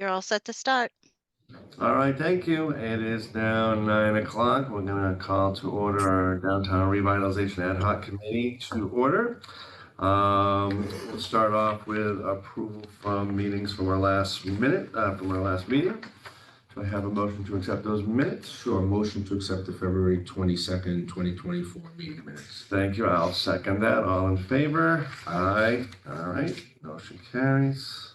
You're all set to start. All right, thank you. It is now 9 o'clock. We're going to call to order our Downtown Revitalization Ad Hoc Committee to order. We'll start off with approval from meetings from our last meeting. Do I have a motion to accept those minutes? Sure, motion to accept the February 22nd, 2024 meeting minutes. Thank you. I'll second that. All in favor? Aye. All right, motion carries.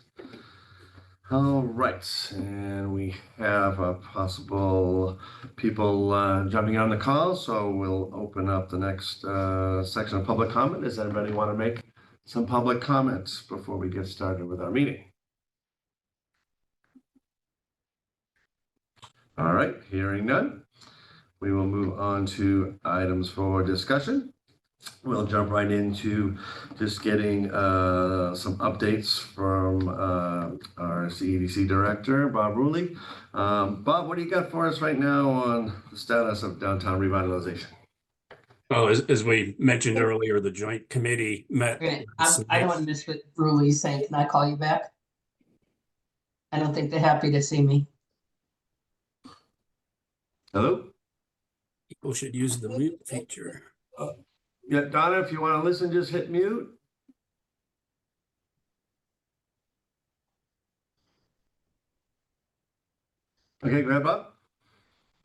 All right, and we have possible people jumping on the call, so we'll open up the next section of public comment. Does anybody want to make some public comments before we get started with our meeting? All right, hearing none, we will move on to items for discussion. We'll jump right into just getting some updates from our CEDC director, Bob Ruley. Bob, what do you got for us right now on the status of downtown revitalization? Well, as we mentioned earlier, the joint committee met. I don't miss what Ruley's saying. Can I call you back? I don't think they're happy to see me. Hello? People should use the mute feature. Yeah, Donna, if you want to listen, just hit mute. Okay, go ahead, Bob.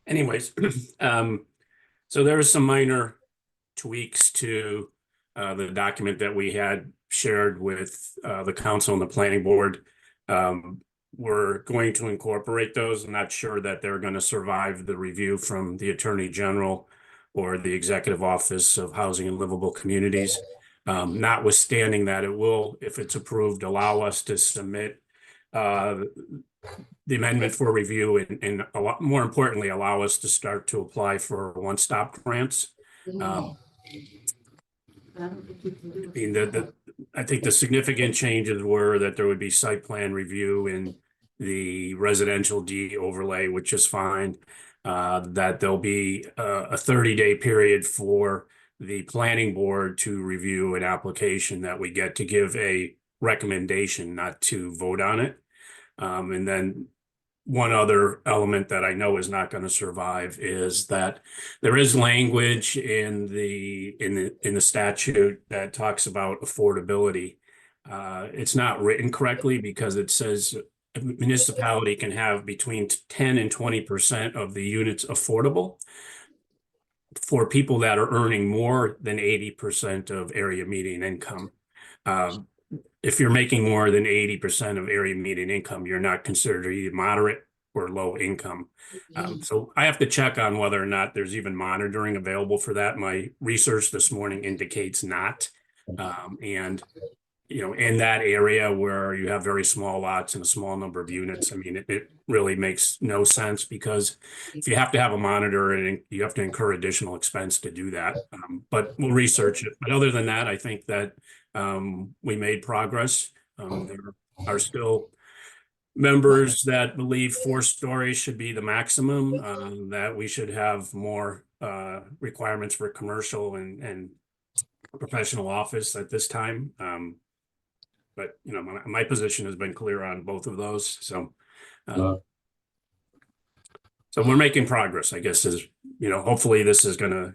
Anyways, so there were some minor tweaks to the document that we had shared with the council and the planning board. We're going to incorporate those. I'm not sure that they're going to survive the review from the Attorney General or the Executive Office of Housing and Livable Communities. Notwithstanding that, it will, if it's approved, allow us to submit the amendment for review and a lot more importantly, allow us to start to apply for one-stop grants. I think the significant changes were that there would be site plan review in the residential D overlay, which is fine. That there'll be a 30-day period for the planning board to review an application that we get to give a recommendation, not to vote on it. And then one other element that I know is not going to survive is that there is language in the statute that talks about affordability. It's not written correctly because it says a municipality can have between 10 and 20% of the units affordable for people that are earning more than 80% of area median income. If you're making more than 80% of area median income, you're not considered either moderate or low income. So I have to check on whether or not there's even monitoring available for that. My research this morning indicates not. And you know, in that area where you have very small lots and a small number of units, I mean, it really makes no sense because if you have to have a monitor and you have to incur additional expense to do that. But we'll research it. But other than that, I think that we made progress. There are still members that believe 4 stories should be the maximum, that we should have more requirements for commercial and professional office at this time. But you know, my position has been clear on both of those. So, so we're making progress, I guess, is, you know, hopefully this is going to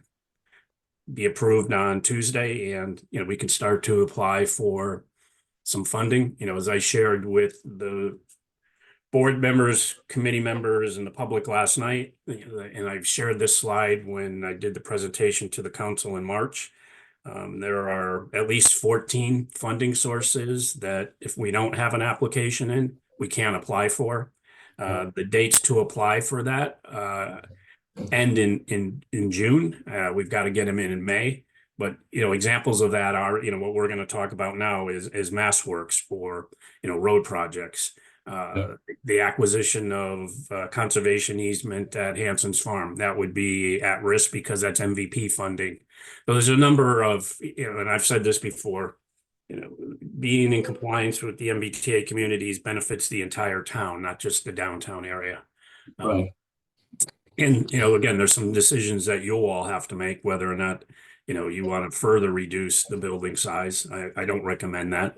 be approved on Tuesday and, you know, we can start to apply for some funding. You know, as I shared with the board members, committee members, and the public last night, and I've shared this slide when I did the presentation to the council in March. There are at least 14 funding sources that if we don't have an application in, we can't apply for. The dates to apply for that end in June. We've got to get them in May. But, you know, examples of that are, you know, what we're going to talk about now is MassWorks for, you know, road projects. The acquisition of conservation easement at Hanson's Farm, that would be at risk because that's MVP funding. So there's a number of, you know, and I've said this before, you know, being in compliance with the MBTA communities benefits the entire town, not just the downtown area. Right. And, you know, again, there's some decisions that you'll all have to make whether or not, you know, you want to further reduce the building size. I don't recommend that.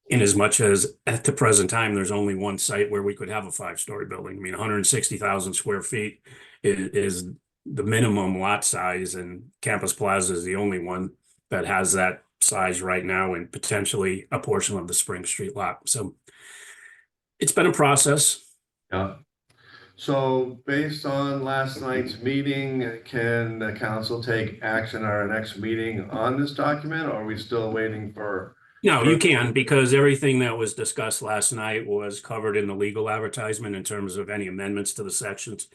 in as much as at the present time, there's only one site where we could have a 5-story building. I mean, 160,000 square feet is the minimum lot size, and Campus Plaza is the only one that has that size right now, and potentially a portion of the Spring Street lot. So it's been a process. Yeah. So based on last night's meeting, can the council take action at our next meeting on this document, or are we still waiting for? No, you can, because everything that was discussed last night was covered in the legal advertisement in terms of any amendments to the sections.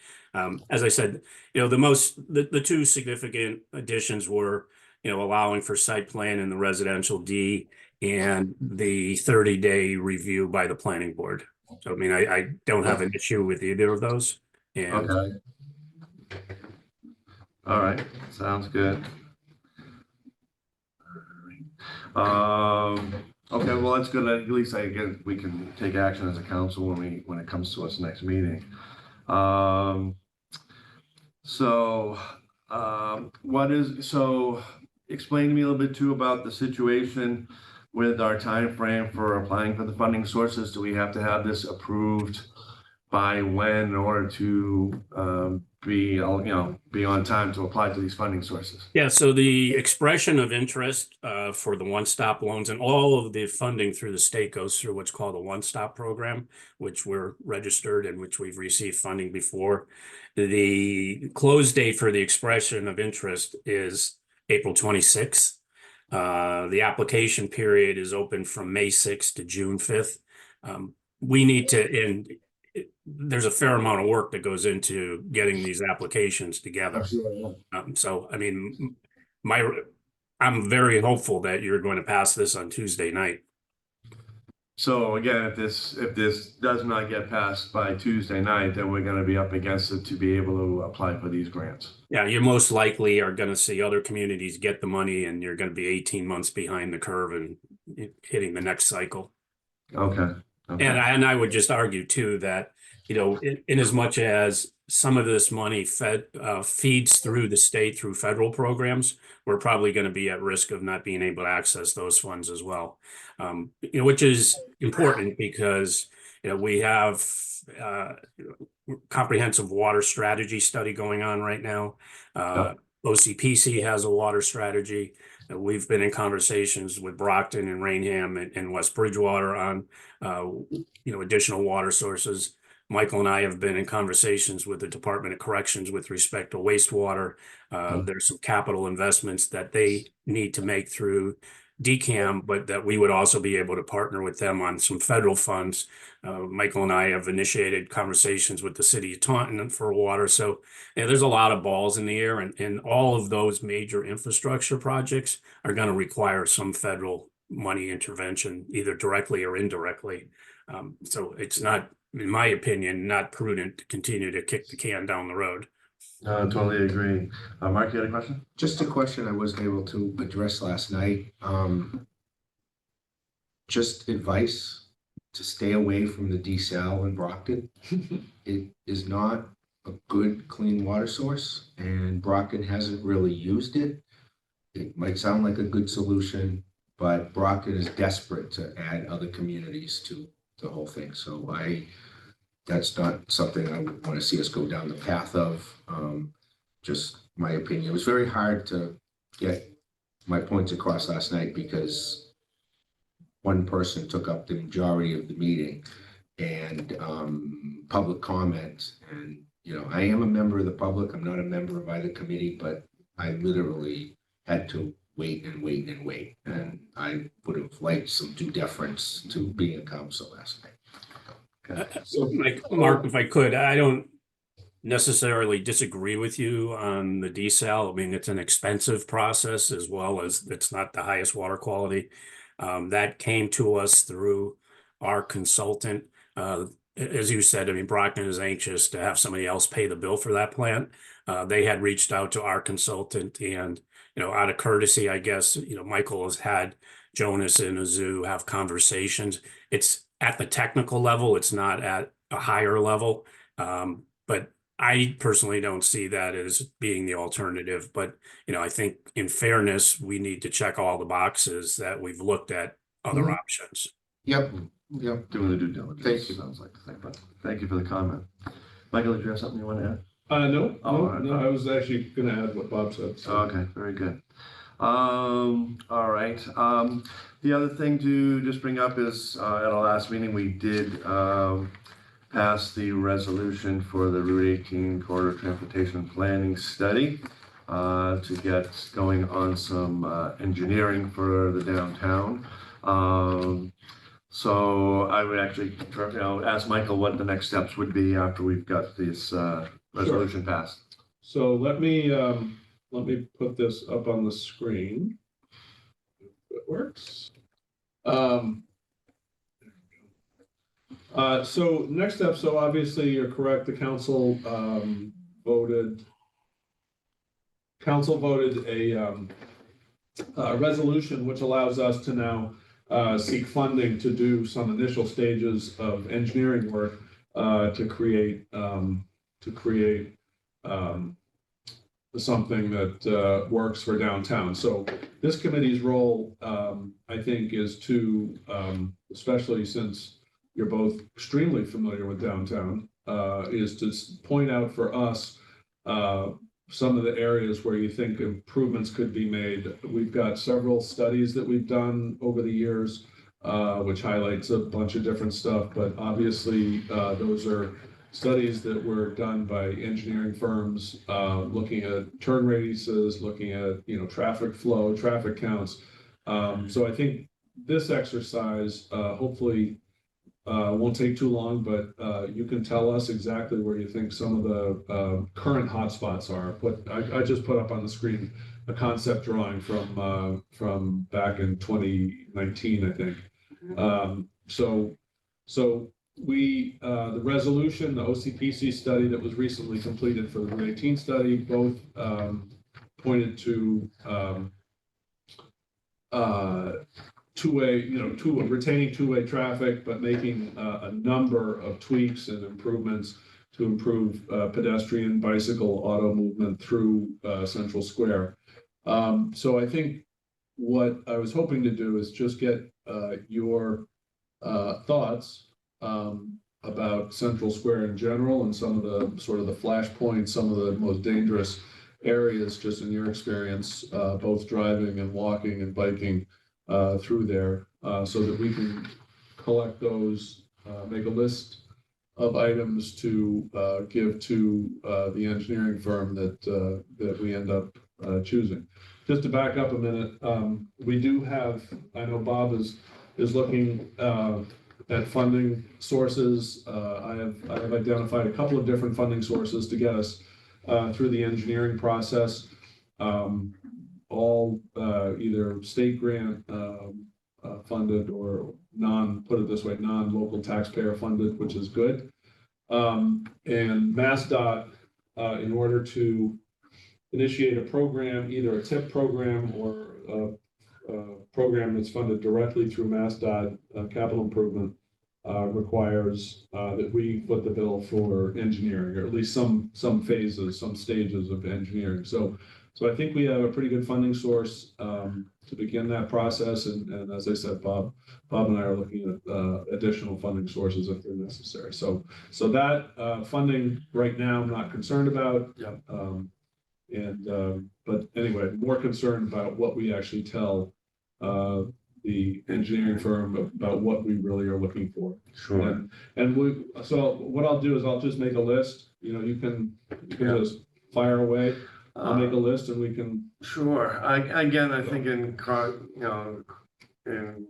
As I said, the two significant additions were, allowing for site plan in the residential D and the 30-day review by the planning board. So, I mean, I don't have an issue with either of those. And Okay. All right, sounds good. Okay, well, that's good. At least we can take action as a council when it comes to us next meeting. So, explain to me a little bit too about the situation with our time frame for applying for the funding sources. Do we have to have this approved by when in order to be on time to apply to these funding sources? yeah, so the expression of interest for the one-stop loans, and all of the funding through the state goes through what's called a one-stop program, which we're registered and which we've received funding before. The close date for the expression of interest is April 26th. The application period is open from May 6th to June 5th. We need to, and there's a fair amount of work that goes into getting these applications together. So, I mean, I'm very hopeful that you're going to pass this on Tuesday night. So again, if this does not get passed by Tuesday night, then we're going to be up against it to be able to apply for these grants. Yeah, you most likely are going to see other communities get the money, and you're going to be 18 months behind the curve and hitting the next cycle. Okay. And I would just argue too that, in as much as some of this money feeds through the state through federal programs, we're probably going to be at risk of not being able to access those funds as well. Which is important because, we have comprehensive water strategy study going on right now. OCPC has a water strategy. We've been in conversations with Brockton and Rainham and West Bridgewater on, additional water sources. Michael and I have been in conversations with the Department of Corrections with respect to wastewater. There's some capital investments that they need to make through DCAM, but that we would also be able to partner with them on some federal funds. Michael and I have initiated conversations with the city of Taunton for water. So there's a lot of balls in the air, and all of those major infrastructure projects are going to require some federal money intervention, either directly or indirectly. So it's not, in my opinion, not prudent to continue to kick the can down the road. Totally agree. Mark, you had a question? Just a question I wasn't able to address last night. Just advice to stay away from the desal in Brockton. It is not a good clean water source, and Brockton hasn't really used it. It might sound like a good solution, but Brockton is desperate to add other communities to the whole thing. So that's not something I would want to see us go down the path of. Just my opinion. It was very hard to get my points across last night because one person took up the majority of the meeting and public comment. And, I am a member of the public. I'm not a member of either committee, but I literally had to wait and wait and wait. And I would have liked some due deference to being a council last night. Mark, if I could, I don't necessarily disagree with you on the desal. I mean, it's an expensive process, as well as it's not the highest water quality. That came to us through our consultant. As you said, I mean, Brockton is anxious to have somebody else pay the bill for that plant. They had reached out to our consultant, and, out of courtesy, I guess, Michael has had Jonas and Azu have conversations. It's at the technical level. It's not at a higher level. But I personally don't see that as being the alternative. But, I think in fairness, we need to check all the boxes that we've looked at other options. Yep, yep. doing the due diligence. Thank you. Sounds like, but thank you for the comment. Michael, did you have something you want to add? No, Oh, all right. no, I was actually gonna add what Bob said. So. Okay, very good. All right. The other thing to just bring up is, at our last meeting, we did, pass the resolution for the Route 18 Corridor Transportation Planning Study, to get going on some, engineering for the downtown. So I would actually, ask Michael what the next steps would be after we've got this, resolution passed. So let me put this up on the screen. If it works. So next up, so obviously you're correct, the council voted a resolution which allows us to now seek funding to do some initial stages of engineering work to create something that works for downtown. So this committee's role, I think, is to, especially since you're both extremely familiar with downtown, is to point out for us some of the areas where you think improvements could be made. We've got several studies that we've done over the years, which highlights a bunch of different stuff, but obviously those are studies that were done by engineering firms, looking at turn radiuses, looking at traffic flow, traffic counts. So I think this exercise hopefully won't take too long, but you can tell us exactly where you think some of the current hotspots are. But I just put up on the screen a concept drawing from back in 2019, I think. So we the resolution, the OCPC study that was recently completed for the Route 18 study, both pointed to retaining two-way traffic, but making a number of tweaks and improvements to improve pedestrian, bicycle, auto movement through Central Square. So I think what I was hoping to do is just get your thoughts about Central Square in general and some of the sort of the flashpoints, some of the most dangerous areas, just in your experience, both driving and walking and biking through there, so that we can collect those, make a list of items to give to the engineering firm that we end up choosing. Just to back up a minute, we do have, I know Bob is looking at funding sources. I have identified a couple of different funding sources to get us through the engineering process. All either state grant funded or put it this way, non-local taxpayer funded, which is good. And MassDOT, in order to initiate a program, either a TIP program or a program that's funded directly through MassDOT capital improvement, requires that we foot the bill for engineering, or at least some phases, some stages of engineering. So I think we have a pretty good funding source to begin that process. And as I said, Bob and I are looking at additional funding sources if they're necessary. So that funding right now, I'm not concerned about. Yep. But anyway, more concerned about what we actually tell the engineering firm about what we really are looking for. Sure. So what I'll do is I'll just make a list. You can just fire away. I'll make a list and we can. Sure. Again, I think in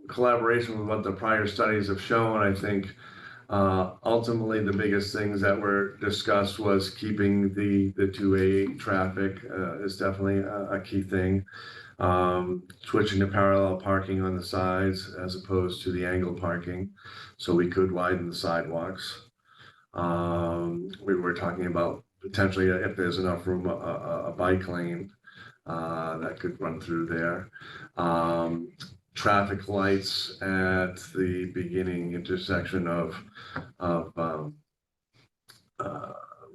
collaboration with what the prior studies have shown, I think ultimately the biggest things that were discussed was keeping the two-way traffic is definitely a key thing. Switching to parallel parking on the sides as opposed to the angled parking, so we could widen the sidewalks. We were talking about potentially, if there's enough room, a bike lane that could run through there. Traffic lights at the beginning intersection of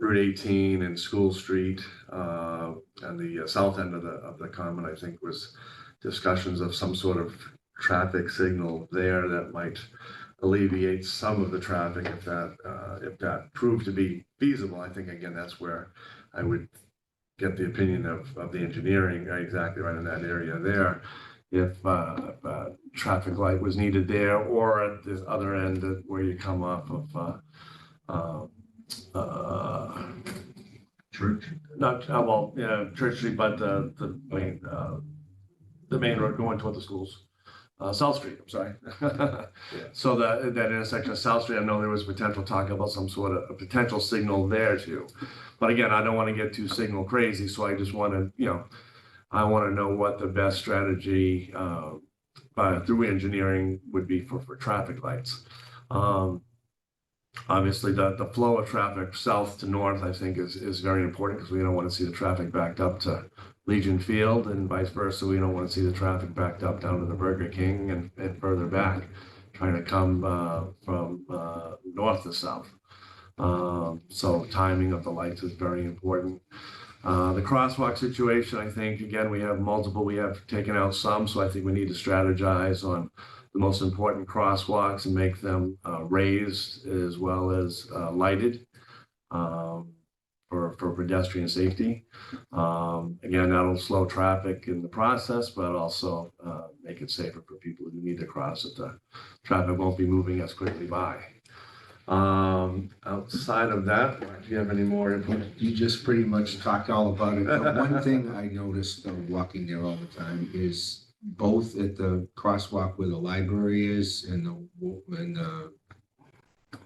Route 18 and School Street, and the south end of the common, I think, was discussions of some sort of traffic signal there that might alleviate some of the traffic if that proved to be feasible. I think, again, that's where I would get the opinion of the engineering, exactly right in that area there. If a traffic light was needed there, or at the other end where you come off of Church. not, well, yeah, Church Street, but the main road going toward the schools. South Street, I'm sorry. So that intersection of South Street, I know there was potential talk about some sort of a potential signal there too. But again, I don't want to get too signal crazy, so I just want to, I want to know what the best strategy through engineering would be for traffic lights. Obviously, the flow of traffic south to north, I think, is very important because we don't want to see the traffic backed up to Legion Field and vice versa. We don't want to see the traffic backed up down to the Burger King and further back, trying to come from north to south. So timing of the lights is very important. The crosswalk situation, I think, again, we have taken out some, so I think we need to strategize on the most important crosswalks and make them raised as well as lighted for pedestrian safety. Again, that'll slow traffic in the process, but also make it safer for people who need to cross it. The traffic won't be moving as quickly by. Outside of that, do you have any more input? You just pretty much talked all about it. The one thing I noticed walking there all the time is both at the crosswalk where the library is and the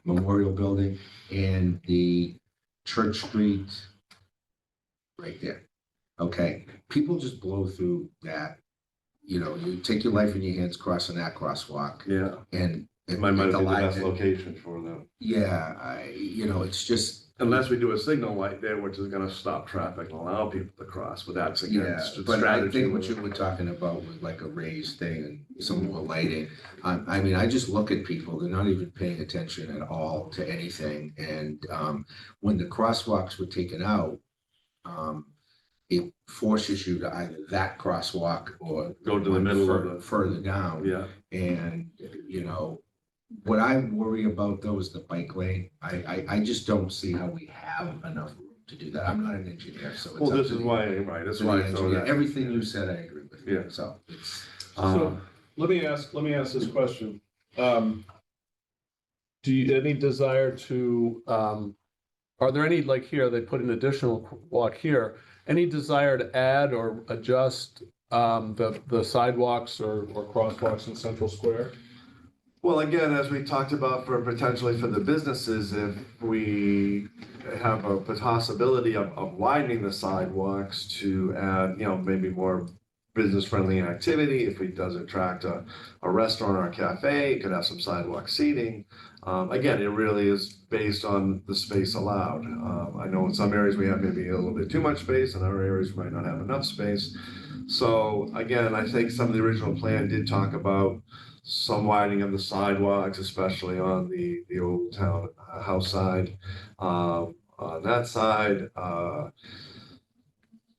memorial building and the Church Street right there. Okay, people just blow through that. You take your life in your hands crossing that crosswalk. Yeah, And it might be the best location for them. Yeah, it's just. Unless we do a signal light there, which is going to stop traffic and allow people to cross, but that's again, Yeah, but I think what you were talking about was like a raised thing and some more lighting. I mean, I just look at people, they're not even paying attention at all to anything. And when the crosswalks were taken out, it forces you to either that crosswalk or go to the middle of further down. Yeah. And, what I worry about though is the bike lane. I just don't see how we have enough room to do that. I'm not an engineer, so it's well, up this to is the- why, right, that's to the why. engineer. Everything you said, I agree with. Yeah. So it's. So let me ask this question. Do you any desire to, are there any, like here, they put an additional walk here, any desire to add or adjust the sidewalks or crosswalks in Central Square? Well, again, as we talked about potentially for the businesses, if we have a possibility of widening the sidewalks to add, maybe more business-friendly activity, if it does attract a restaurant or a cafe, it could have some sidewalk seating. Again, it really is based on the space allowed. I know in some areas we have maybe a little bit too much space, in other areas we might not have enough space. So again, I think some of the original plan did talk about some widening of the sidewalks, especially on the old town house side. On that side,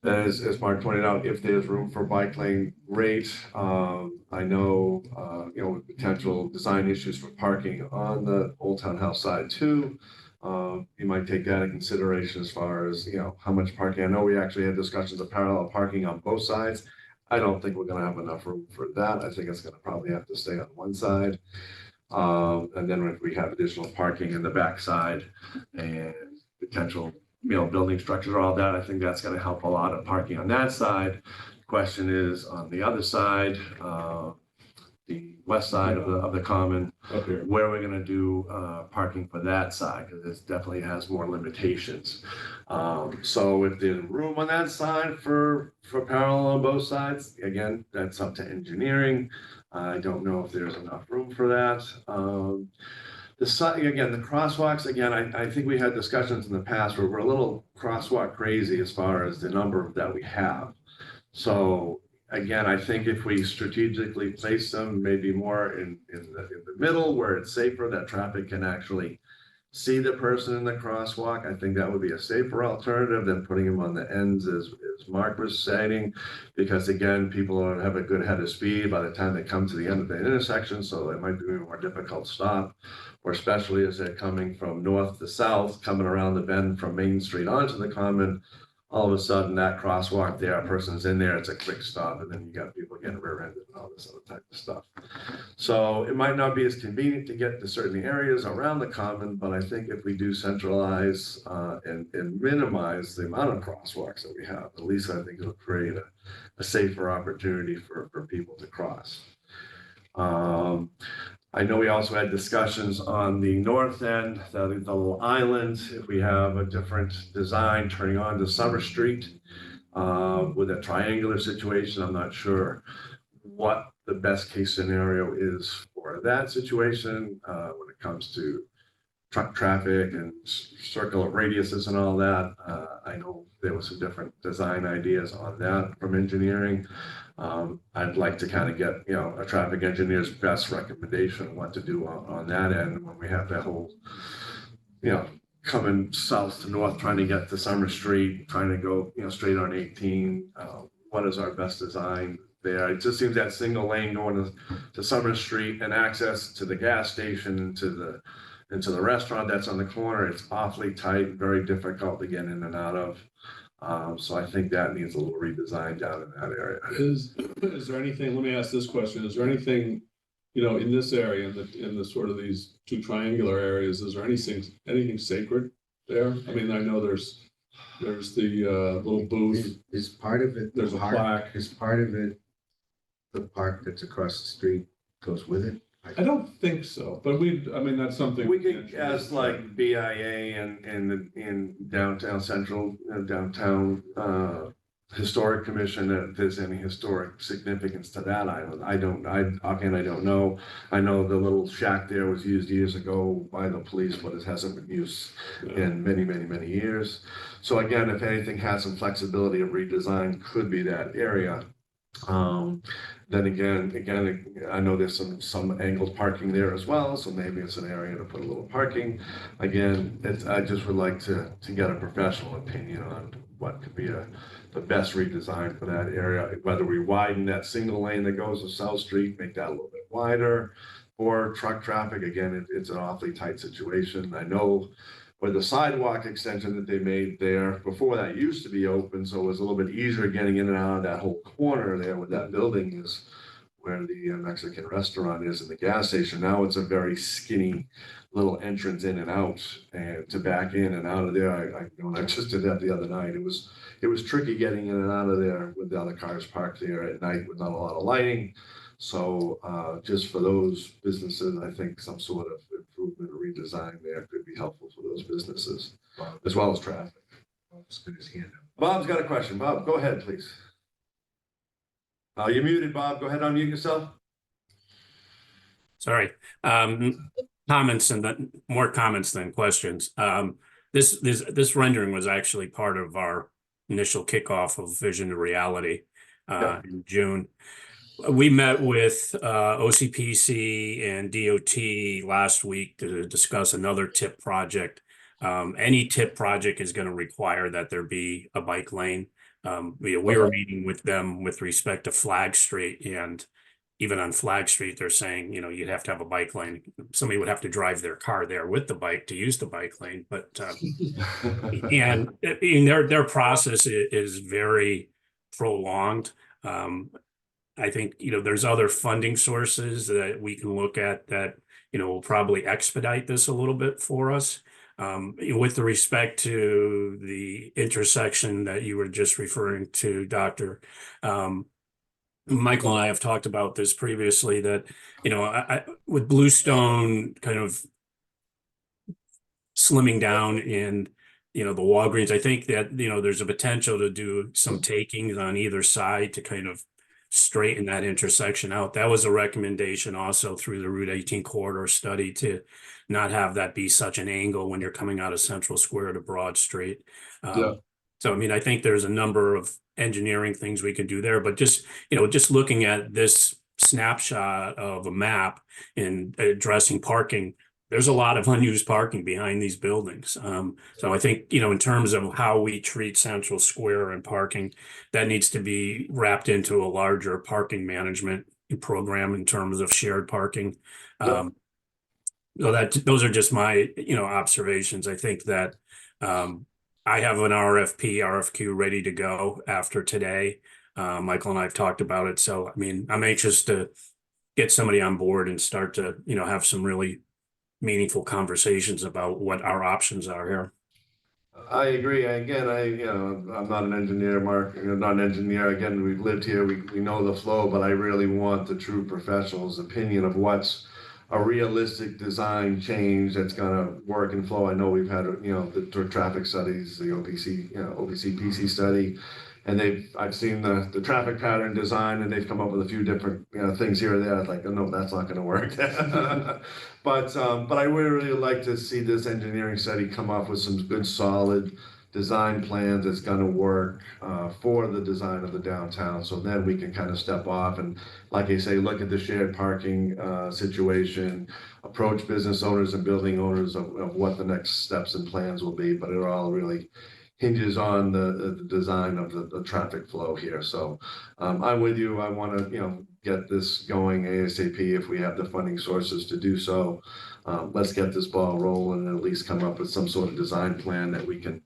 as Mark pointed out, if there's room for bike lane, great. I know, with potential design issues for parking on the old town house side too. You might take that in consideration as far as, how much parking. I know we actually had discussions of parallel parking on both sides. I don't think we're going to have enough room for that. I think it's going to probably have to stay on one side. And then if we have additional parking in the back side and potential, building structure, all that, I think that's going to help a lot of parking on that side. The question is on the other side, the west side of the common, Up here. where we're going to do parking for that side, because it definitely has more limitations. So if there's room on that side for parallel on both sides, again, that's up to engineering. I don't know if there's enough room for that. The crosswalks, again, I think we had discussions in the past where we're a little crosswalk crazy as far as the number that we have. So again, I think if we strategically place them maybe more in the middle where it's safer, that traffic can actually see the person in the crosswalk. I think that would be a safer alternative than putting them on the ends, as Mark was saying, because again, people don't have a good head of speed by the time they come to the end of the intersection, so it might be a more difficult stop, or especially as they're coming from north to south, coming around the bend from Main Street onto the Common. All of a sudden, that crosswalk there, a person's in there, it's a quick stop, and then you got people getting rear-ended and all this other type of stuff. So it might not be as convenient to get to certain areas around the Common, but I think if we do centralize and minimize the amount of crosswalks that we have, at least I think it'll create a safer opportunity for people to cross. I know we also had discussions on the north end, the little island, if we have a different design turning on to Summer Street with a triangular situation. I'm not sure what the best case scenario is for that situation when it comes to truck traffic and circular radiuses and all that. I know there was some different design ideas on that from engineering. I'd like to kind of get, a traffic engineer's best recommendation on what to do on that end when we have that whole, coming south to north, trying to get to Summer Street, trying to go, straight on 18. What is our best design there? It just seems that single lane going to Summer Street and access to the gas station and to the restaurant that's on the corner, it's awfully tight, very difficult to get in and out of. So I think that needs a little redesign down in that area. Is there anything, let me ask this question, is there anything, in this area, in the sort of these two triangular areas, is there anything sacred there? I mean, I know there's the little booth, Is part of it, there's a plaque. is part of it, the park that's across the street goes with it? I don't think so, but that's something. We could ask like BIA and in downtown central, downtown historic commission if there's any historic significance to that island. I don't know. I know the little shack there was used years ago by the police, but it hasn't been used in many, many, many years. So again, if anything has some flexibility of redesign, could be that area. Then again, I know there's some angled parking there as well, so maybe it's an area to put a little parking. Again, I just would like to get a professional opinion on what could be the best redesign for that area, whether we widen that single lane that goes to South Street, make that a little bit wider, or truck traffic. Again, it's an awfully tight situation. I know with the sidewalk extension that they made there, before that used to be open, so it was a little bit easier getting in and out of that whole corner there where that building is, where the Mexican restaurant is and the gas station. Now it's a very skinny little entrance in and out, and to back in and out of there. I just did that the other night. It was tricky getting in and out of there with the other cars parked there at night with not a lot of lighting. So just for those businesses, I think some sort of improvement or redesign there could be helpful for those businesses, as well as traffic. Bob's got his hand up. Bob's got a question. Bob, go ahead, please. You're muted, Bob. Go ahead, unmute yourself. Sorry. Comments and then more comments than questions. This rendering was actually part of our initial kickoff of Vision to Reality in June. We met with OCPC and DOT last week to discuss another TIP project. Any TIP project is going to require that there be a bike lane. We were meeting with them with respect to Flag Street, and even on Flag Street, they're saying, you'd have to have a bike lane. Somebody would have to drive their car there with the bike to use the bike lane. But and their process is very prolonged. I think, there's other funding sources that we can look at that, will probably expedite this a little bit for us. With respect to the intersection that you were just referring to, Doctor, Michael and I have talked about this previously that, with Bluestone kind of slimming down in, the Walgreens, I think that, there's a potential to do some takings on either side to kind of straighten that intersection out. That was a recommendation also through the Route 18 corridor study to not have that be such an angle when you're coming out of Central Square to Broad Street. So, I think there's a number of engineering things we can do there, but just looking at this snapshot of a map and addressing parking, there's a lot of unused parking behind these buildings. So I think, in terms of how we treat Central Square and parking, that needs to be wrapped into a larger parking management program in terms of shared parking. Yep. So those are just my, observations. I think that I have an RFQ ready to go after today. Michael and I have talked about it. So, I mean, I'm anxious to get somebody on board and start to, have some really meaningful conversations about what our options are here. I agree. Again, I'm not an engineer, Mark, not an engineer. Again, we've lived here, we know the flow, but I really want the true professional's opinion of what's a realistic design change that's gonna work and flow. I know we've had, the traffic studies, the OPC, OPC PC study. And I've seen the traffic pattern design, and they've come up with a few different, things here or there. I was like, oh, no, that's not gonna work. But I would really like to see this engineering study come up with some good, solid design plans that's gonna work for the design of the downtown. So then we can kind of step off and, like I say, look at the shared parking situation, approach business owners and building owners of what the next steps and plans will be. But it all really hinges on the design of the traffic flow here. So I'm with you. I want to, get this going ASAP if we have the funding sources to do so. Let's get this ball rolling and at least come up with some sort of design plan that we can,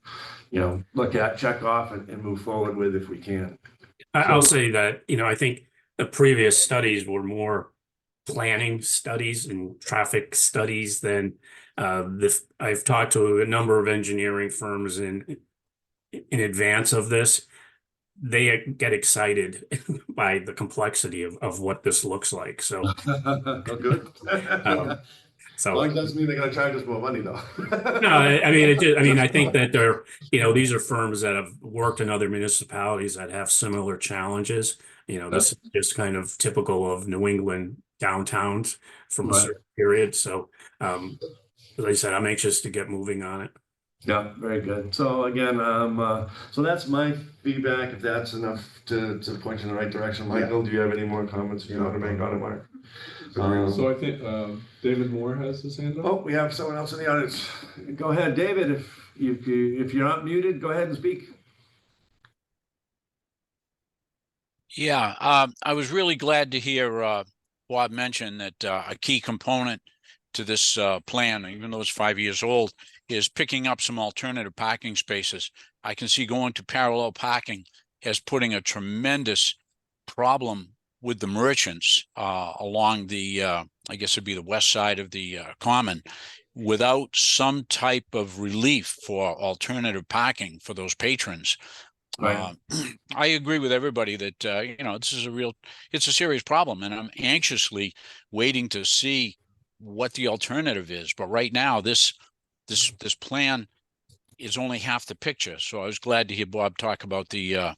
look at, check off, and move forward with if we can. I'll say that, I think the previous studies were more planning studies and traffic studies than this. I've talked to a number of engineering firms in advance of this. They get excited by the complexity of what this looks like. So, Oh, good. so Well, it doesn't mean they're gonna charge us more money though. no, I mean, I think that they're, these are firms that have worked in other municipalities that have similar challenges. This is just kind of typical of New England downtowns from a Right. certain period. So, as I said, I'm anxious to get moving on it. Yeah, very good. So again, so that's my feedback. If that's enough to point you in the right direction, Michael, do you have any more comments you want to make on it, Mark? So I think David Moore has his hand up. Oh, we have someone else in the audience. Go ahead, David. If you're not muted, go ahead and speak. Yeah, I was really glad to hear Bob mention that a key component to this plan, even though it's 5 years old, is picking up some alternative parking spaces. I can see going to parallel parking as putting a tremendous problem with the merchants along the, I guess it'd be the west side of the common, without some type of relief for alternative parking for those patrons. Right. I agree with everybody that this is it's a serious problem, and I'm anxiously waiting to see what the alternative is. But right now, this plan is only half the picture. So I was glad to hear Bob talk about the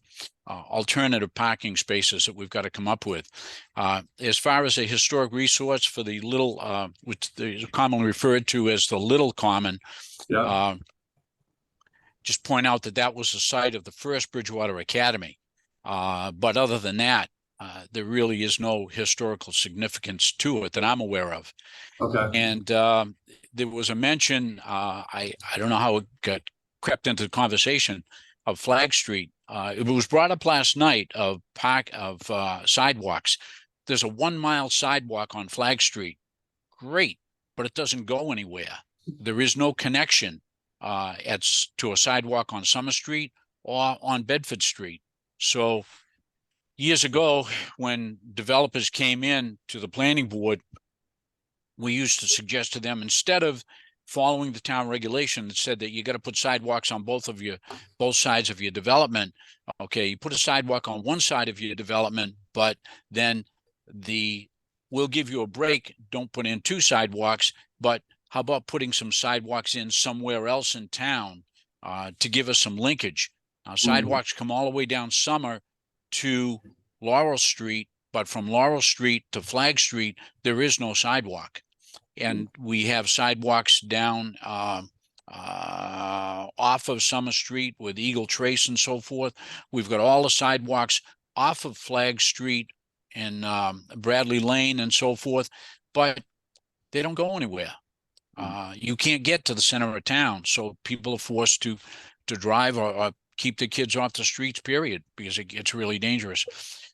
alternative parking spaces that we've got to come up with. As far as a historic resource for the little, which is commonly referred to as the Little Common, Yeah. just point out that was the site of the first Bridgewater Academy. But other than that, there really is no historical significance to it that I'm aware of. Okay. And there was a mention, I don't know how it got crept into the conversation, of Flag Street. It was brought up last night of sidewalks. There's a 1 mile sidewalk on Flag Street. Great, but it doesn't go anywhere. There is no connection to a sidewalk on Summer Street or on Bedford Street. So years ago, when developers came in to the planning board, we used to suggest to them, instead of following the town regulation that said that you got to put sidewalks on both sides of your development. Okay, you put a sidewalk on one side of your development, but then we'll give you a break. Don't put in 2 sidewalks, but how about putting some sidewalks in somewhere else in town to give us some linkage? Sidewalks come all the way down Summer to Laurel Street, but from Laurel Street to Flag Street, there is no sidewalk. And we have sidewalks down off of Summer Street with Eagle Trace and so forth. We've got all the sidewalks off of Flag Street and Bradley Lane and so forth, but they don't go anywhere. You can't get to the center of town, so people are forced to drive or keep the kids off the streets, period, because it gets really dangerous.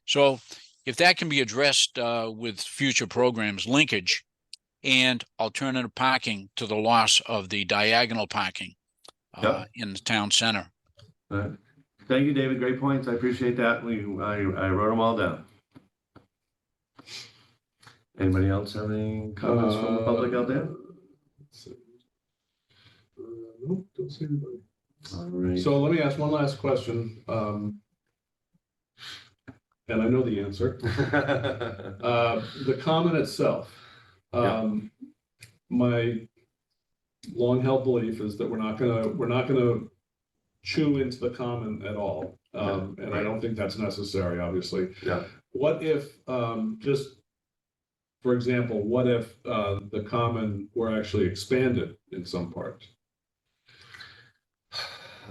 So if that can be addressed with future programs, linkage and alternative parking to the loss of the diagonal parking in the town center. Thank you, David. Great points. I appreciate that. I wrote them all down. Anybody else have any comments from the public out there? Let's see. Nope, don't see anybody. All right. So let me ask one last question. And I know the answer. The comment itself. My long-held belief is that we're not gonna chew into the comment at all. And I don't think that's necessary, obviously. Yeah. What if, just for example, what if the common were actually expanded in some parts?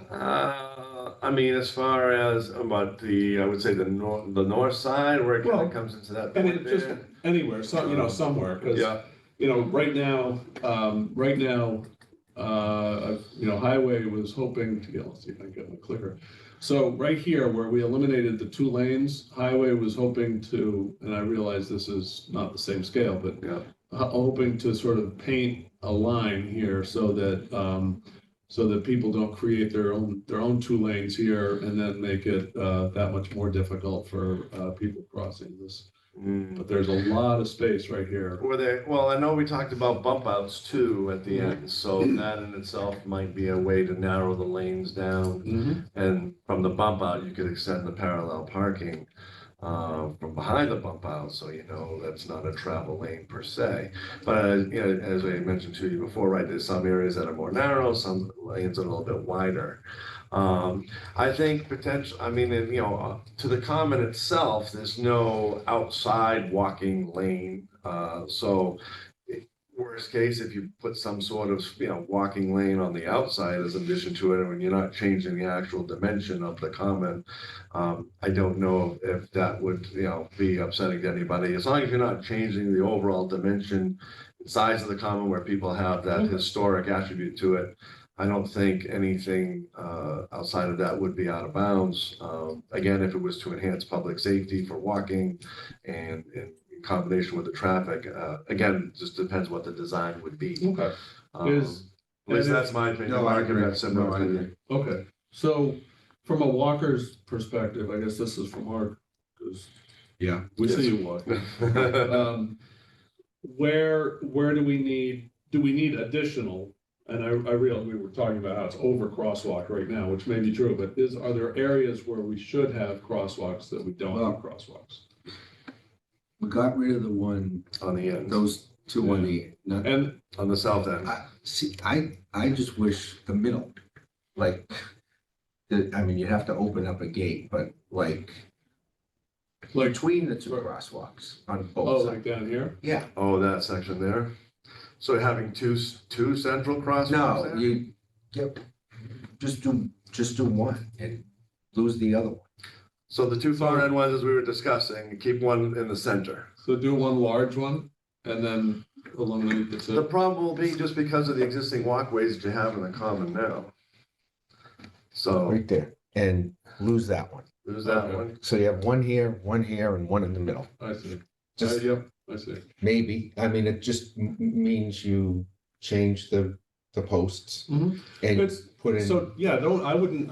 I mean, as far as about I would say the north side where it kind Well, of comes into that. I mean, point just there. anywhere, somewhere, because Yeah. right now, Highway was hoping to let's see if I can get my clicker. So right here, where we eliminated the 2 lanes, Highway was hoping to, and I realize this is not the same scale, but Yeah. hoping to sort of paint a line here so that people don't create their own 2 lanes here and then make it that much more difficult for people crossing this. But there's a lot of space right here. Well, I know we talked about bump outs too at the end, so that in itself might be a way to narrow the lanes down. And from the bump out, you could extend the parallel parking from behind the bump out, so that's not a travel lane per se. But as I mentioned to you before, right, there's some areas that are more narrow, some lanes are a little bit wider. I think potential. I mean, to the common itself, there's no outside walking lane. So worst case, if you put some sort of walking lane on the outside as an addition to it, and you're not changing the actual dimension of the common, I don't know if that would be upsetting to anybody. As long as you're not changing the overall dimension, size of the common where people have that historic attribute to it, I don't think anything outside of that would be out of bounds. Again, if it was to enhance public safety for walking and in combination with the traffic, again, just depends what the design would be. Okay. At least that's my opinion. No, I agree. That's similar No, I opinion. agree. Okay, so from a walker's perspective, I guess this is from Mark, because Yeah. we see you walk. Where do we need additional? And I realize we were talking about how it's over crosswalk right now, which may be true, but are there areas where we should have crosswalks that we don't have crosswalks? We got rid of the one, On the end, those 2 on the, And on the south end. I just wish the middle, like, I mean, you have to open up a gate, but like between the 2 crosswalks on both like sides. down here? Yeah, Oh, that section there. So having two central crosswalks no, there? you just do one and lose the other one. So the 2 far end ones, as we were discussing, keep one in the center. So do one large one and then eliminate the The 2? problem will be just because of the existing walkways that you have in the common now. So Right there, and lose that one. there's that Okay. one. So you have one here, and one in the middle. I see. Just Yep, I see. maybe, I mean, it just means you change the posts Mhm. and It's- put in. So, yeah, I wouldn't,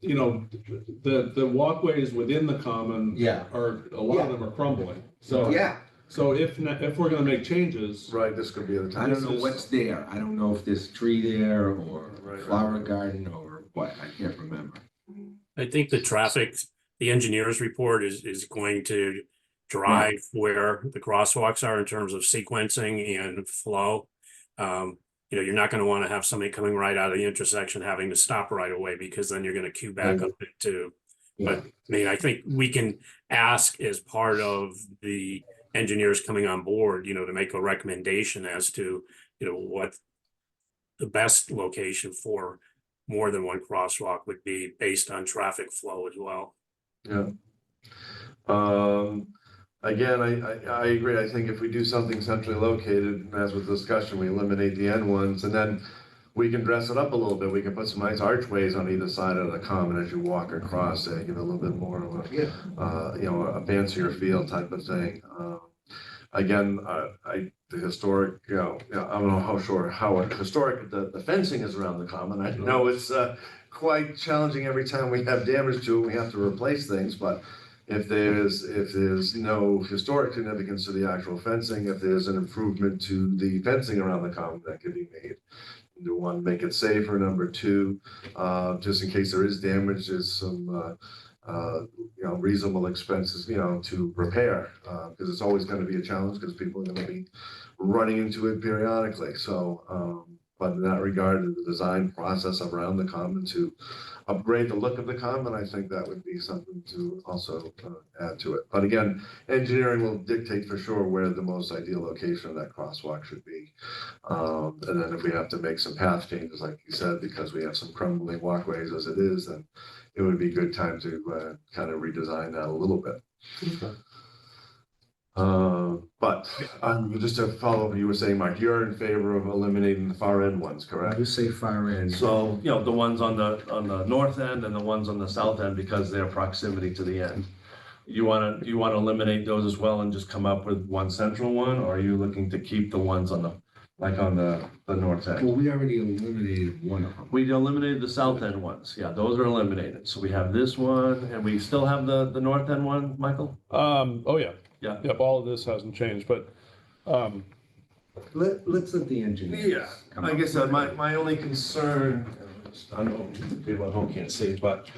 the walkways within the common Yeah, a lot of them are crumbling. So, yeah, so if we're gonna make changes, Right, this could be the I time. don't know what's there. I don't know if there's a tree there or Right, flower right. garden or what. I can't remember. I think the engineer's report is going to drive where the crosswalks are in terms of sequencing and flow. You're not going to want to have somebody coming right out of the intersection having to stop right away, because then you're going to queue back up too. Yeah. But I mean, I think we can ask as part of the engineers coming on board, to make a recommendation as to, what the best location for more than one crosswalk would be based on traffic flow as well. Yeah. again, I agree. I think if we do something centrally located, as with discussion, we eliminate the end ones, and then we can dress it up a little bit. We can put some nice archways on either side of the common as you walk across, give it a little bit more of a, a fancier feel type of thing. Again, the historic, I don't know how historic the fencing is around the common. I know it's quite challenging every time we have damage to it. We have to replace things, but if there's no historic significance to the actual fencing, if there's an improvement to the fencing around the common that can be made. Number one, make it safer. Number two, just in case there is damage, there's some reasonable expenses, to repair, because it's always going to be a challenge because people are going to be running into it periodically. So, but in that regard, the design process around the common to upgrade the look of the common, I think that would be something to also add to it. But again, engineering will dictate for sure where the most ideal location of that crosswalk should be. And then if we have to make some path changes, like you said, because we have some crumbling walkways as it is, then it would be a good time to kind of redesign that a little bit. Okay. But just to follow up, you were saying, Mike, you're in favor of eliminating the far end ones, I correct? would say far end. So, the ones on the north end and the ones on the south end, because their proximity to the end. You wanna eliminate those as well and just come up with one central one, or are you looking to keep the ones on the north end? Well, we already eliminated one of them. We eliminated the south end ones. Yeah, those are eliminated. So we have this one, and we still have the north end one, Michael? Oh, yeah. Yeah. Yep, all of this hasn't changed, but, Let's let the engineers. Yeah, come like up I with said, it. my only concern, I know people at home can't see, but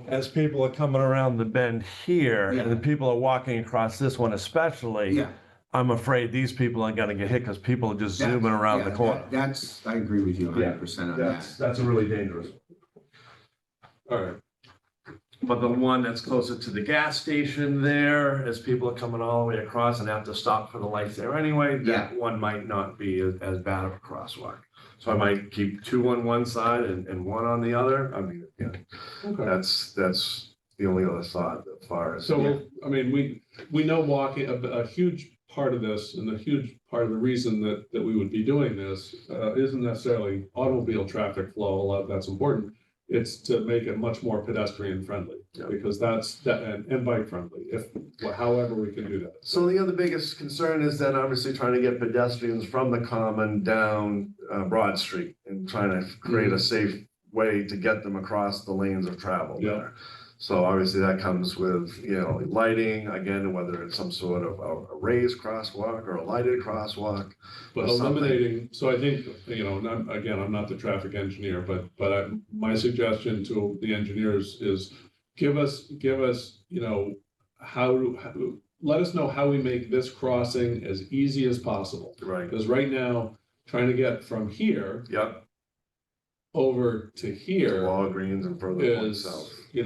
as people are coming around the bend here, and the people are walking across this one especially, Yeah. I'm afraid these people aren't gonna get hit because people are just zooming around the Yeah, corner. That's, I agree with you 100% on that. That's a really dangerous. all right. But the one that's closer to the gas station there, as people are coming all the way across and have to stop for the lights there anyway, that one might not be as bad of a crosswalk. So I might keep two on one side and one on the other. I mean, Okay. that's the only other thought as far as. So, I mean, we know walking, a huge part of this and a huge part of the reason that we would be doing this isn't necessarily automobile traffic flow, a lot of that's important. It's to make it much more pedestrian friendly, because and bike friendly, however we can do that. So the other biggest concern is then obviously trying to get pedestrians from the common down Broad Street and trying to create a safe way to get them across the lanes of travel there. So obviously that comes with, lighting, again, whether it's some sort of a raised crosswalk or a lighted crosswalk. But eliminating, so I think, I'm not the traffic engineer, but my suggestion to the engineers is give us, let us know how we make this crossing as easy as possible. Right. Because right now, trying to get from here Yep. over to here Walgreens and further is, south. you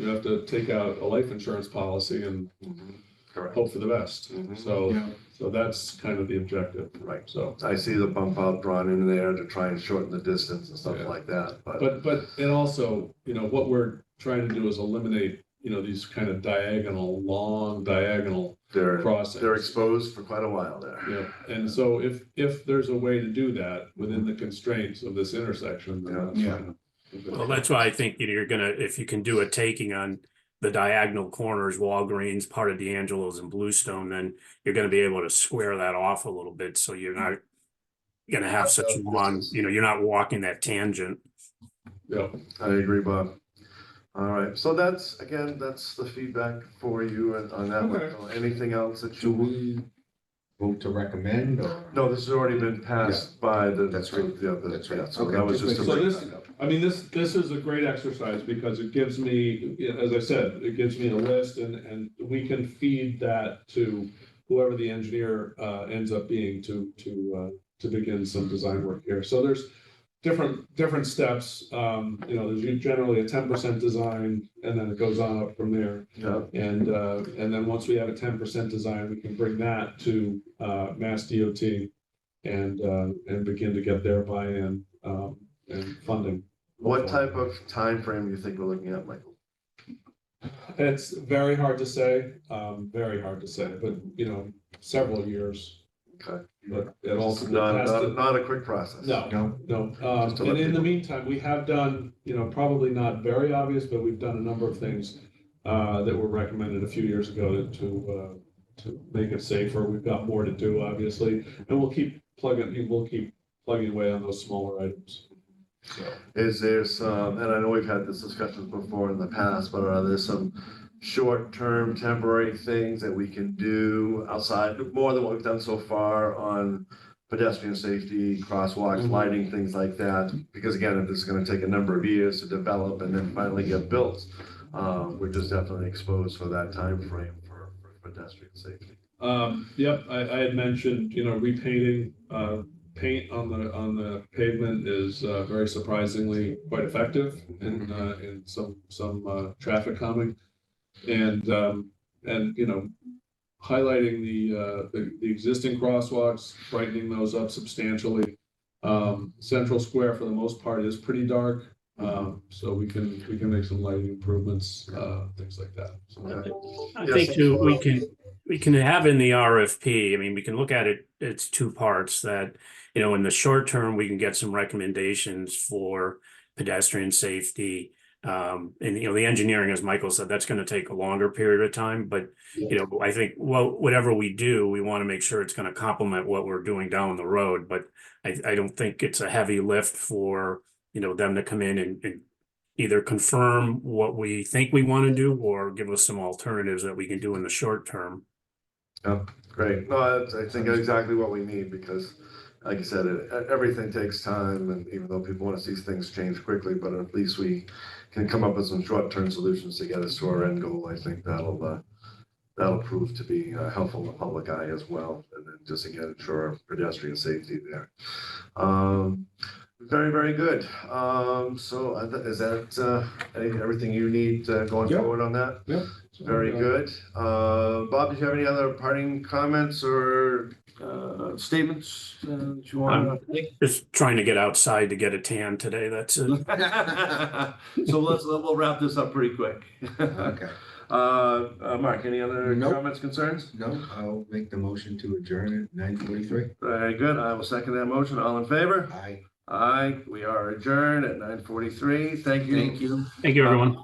have to take out a life insurance policy and Correct. hope for the best. Mhm. So that's kind of the objective. Right. So, I see the bump out drawn in there to try and shorten the distance and stuff like that, but, and also, what we're trying to do is eliminate, these kind of long diagonal they're crossings. exposed for quite a while there. Yeah, and so if there's a way to do that within the constraints of this intersection, then that's fine. Well, that's why I think if you can do a taking on the diagonal corners, Walgreens, part of D'Angelo's and Bluestone, then you're gonna be able to square that off a little bit, so you're not gonna have such long, you're not walking that tangent. Yeah. I agree, Bob. All right, so that's the feedback for you on that one. Okay. Anything else that Do you? we vote to recommend or? No, this has already been passed by the. That's right. That's right. So Okay, that was just to just So bring this, that up. I mean, this is a great exercise because it gives me, as I said, it gives me a list and we can feed that to whoever the engineer ends up being to begin some design work here. So there's different steps. There's generally a 10% design and then it goes on up from there. Yeah. And then once we have a 10% design, we can bring that to Mass DOT and begin to get their buy-in and funding. What type of time frame do you think we're looking at, Michael? It's very hard to say, but you know, several years. Okay. But it also Not, has to. not a quick process. No, No. no. Just to And let in the people- meantime, we have done, you know, probably not very obvious, but we've done a number of things that were recommended a few years ago to make it safer. We've got more to do, obviously, and we'll keep plugging away on those smaller items. So, Is there some, and I know we've had this discussion before in the past, but are there some short-term temporary things that we can do outside, more than what we've done so far on pedestrian safety, crosswalks, Mhm. lighting, things like that? Because again, if this is gonna take a number of years to develop and then finally get built, we're just definitely exposed for that time frame for pedestrian safety. yep, I had mentioned, you know, repainting, paint on the pavement is very surprisingly quite effective in some traffic calming. And you know, highlighting the existing crosswalks, brightening those up substantially. Central Square for the most part is pretty dark. So we can make some lighting improvements, things like that. So, I Yes. think too, we can have in the RFP, I mean, we can look at it, it's two parts that, you know, in the short term, we can get some recommendations for pedestrian safety. And you know, the engineering, as Michael said, that's going to take a longer period of time, but you know, I think, well, whatever we do, we want to make sure it's going to complement what we're doing down the road, but I don't think it's a heavy lift for, you know, them to come in and either confirm what we think we want to do or give us some alternatives that we can do in the short term. Yep, great. No, I think that's exactly what we need because, like I said, everything takes time, and even though people want to see things change quickly, but at least we can come up with some short-term solutions to get us to our end goal. I think that'll prove to be helpful in the public eye as well, and then just again ensure pedestrian safety there. Very, very good. So is that everything you need going Yep. forward on that? Yep. Very good. Bob, did you have any other parting comments or statements that you want to make? Just trying to get outside to get a tan today, that's it. So we'll wrap this up pretty quick. Okay. Mark, any other Nope. comments, concerns? No, I'll make the motion to adjourn at 9:43. Very good. I will second that motion. All in favor? Aye. Aye. We are adjourned at 9:43. Thank you. Thank you. Thank you, everyone.